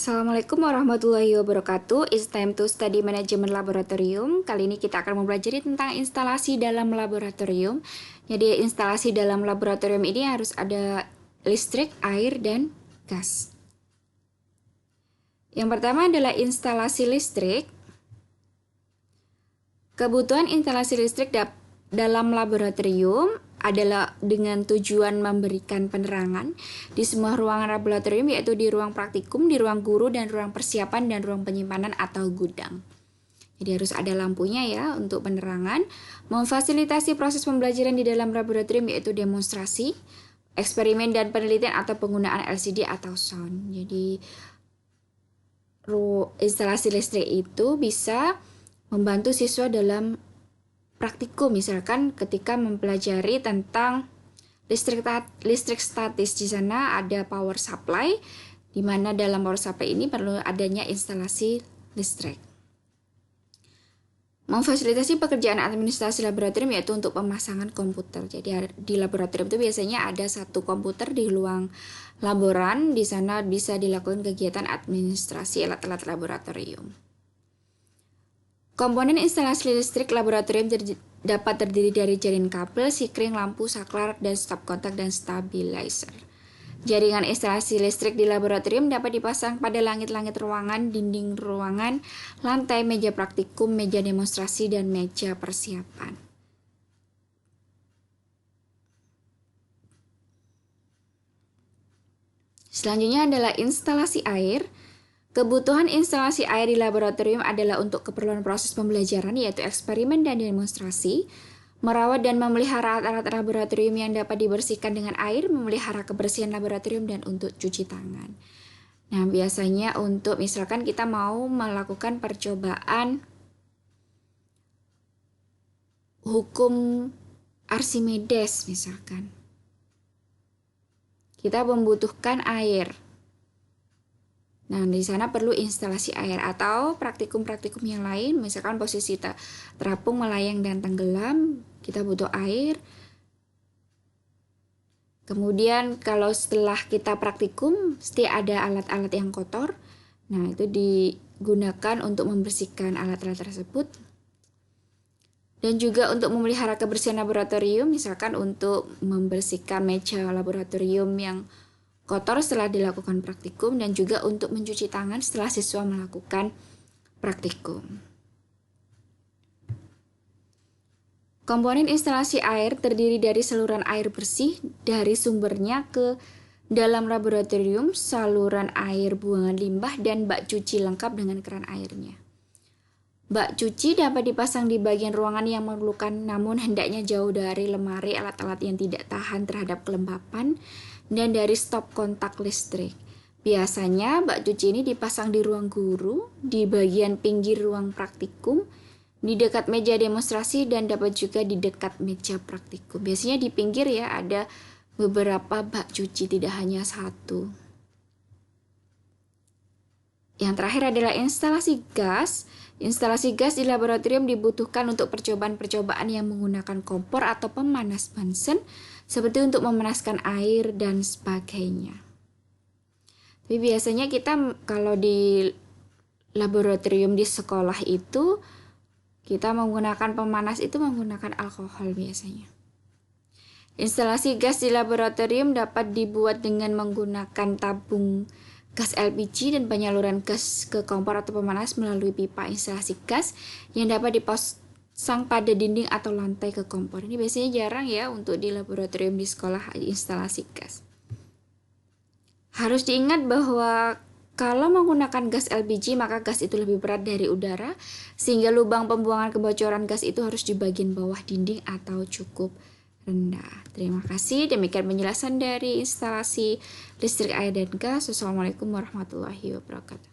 Assalamualaikum warahmatullahi wabarakatuh. It's time to study manajemen laboratorium. Kali ini kita akan mempelajari tentang instalasi dalam laboratorium. Jadi instalasi dalam laboratorium ini harus ada listrik, air, dan gas. Yang pertama adalah instalasi listrik. Kebutuhan instalasi listrik dalam laboratorium adalah dengan tujuan memberikan penerangan di semua ruangan laboratorium, yaitu di ruang praktikum, di ruang guru, dan ruang persiapan, dan ruang penyimpanan atau gudang. Jadi harus ada lampunya ya untuk penerangan. Memfasilitasi proses pembelajaran di dalam laboratorium, yaitu demonstrasi, eksperimen, dan penelitian atau penggunaan LCD atau sound. Jadi instalasi listrik itu bisa membantu siswa dalam praktikum, misalkan ketika mempelajari tentang listrik statis. Di sana ada power supply, di mana dalam power supply ini perlu adanya instalasi listrik. Memfasilitasi pekerjaan administrasi laboratorium, yaitu untuk pemasangan komputer. Jadi di laboratorium itu biasanya ada satu komputer di ruang laboran, di sana bisa dilakukan kegiatan administrasi alat-alat laboratorium. Komponen instalasi listrik laboratorium dapat terdiri dari jaring kabel, sikring, lampu, saklar, dan stop kontak dan stabilizer. Jaringan instalasi listrik di laboratorium dapat dipasang pada langit-langit ruangan, dinding ruangan, lantai, meja praktikum, meja demonstrasi, dan meja persiapan. Selanjutnya adalah instalasi air. Kebutuhan instalasi air di laboratorium adalah untuk keperluan proses pembelajaran, yaitu eksperimen dan demonstrasi, merawat dan memelihara alat-alat laboratorium yang dapat dibersihkan dengan air, memelihara kebersihan laboratorium, dan untuk cuci tangan. Nah, biasanya untuk misalkan kita mau melakukan percobaan hukum Archimedes misalkan, kita membutuhkan air. Nah, di sana perlu instalasi air, atau praktikum-praktikum yang lain, misalkan posisi terapung, melayang, dan tenggelam, kita butuh air. Kemudian kalau setelah kita praktikum, pasti ada alat-alat yang kotor. Nah, itu digunakan untuk membersihkan alat-alat tersebut. Dan juga untuk memelihara kebersihan laboratorium, misalkan untuk membersihkan meja laboratorium yang kotor setelah dilakukan praktikum, dan juga untuk mencuci tangan setelah siswa melakukan praktikum. Komponen instalasi air terdiri dari saluran air bersih dari sumbernya ke dalam laboratorium, saluran air buangan limbah, dan bak cuci lengkap dengan keran airnya. Bak cuci dapat dipasang di bagian ruangan yang memerlukan, namun hendaknya jauh dari lemari, alat-alat yang tidak tahan terhadap kelembapan, dan dari stop kontak listrik. Biasanya bak cuci ini dipasang di ruang guru, di bagian pinggir ruang praktikum, di dekat meja demonstrasi, dan dapat juga di dekat meja praktikum. Biasanya di pinggir ya, ada beberapa bak cuci, tidak hanya satu. Yang terakhir adalah instalasi gas. Instalasi gas di laboratorium dibutuhkan untuk percobaan-percobaan yang menggunakan kompor atau pemanas Bunsen, seperti untuk memanaskan air dan sebagainya. Tapi biasanya kita kalau di laboratorium di sekolah itu, kita menggunakan pemanas itu menggunakan alkohol biasanya. Instalasi gas di laboratorium dapat dibuat dengan menggunakan tabung gas LPG dan penyaluran gas ke kompor atau pemanas melalui pipa instalasi gas yang dapat dipasang pada dinding atau lantai ke kompor. Ini biasanya jarang ya untuk di laboratorium di sekolah instalasi gas. Harus diingat bahwa kalau menggunakan gas LPG, maka gas itu lebih berat dari udara, sehingga lubang pembuangan kebocoran gas itu harus di bagian bawah dinding atau cukup rendah. Terima kasih. Demikian penjelasan dari instalasi listrik, air, dan gas. Wassalamualaikum warahmatullahi wabarakatuh.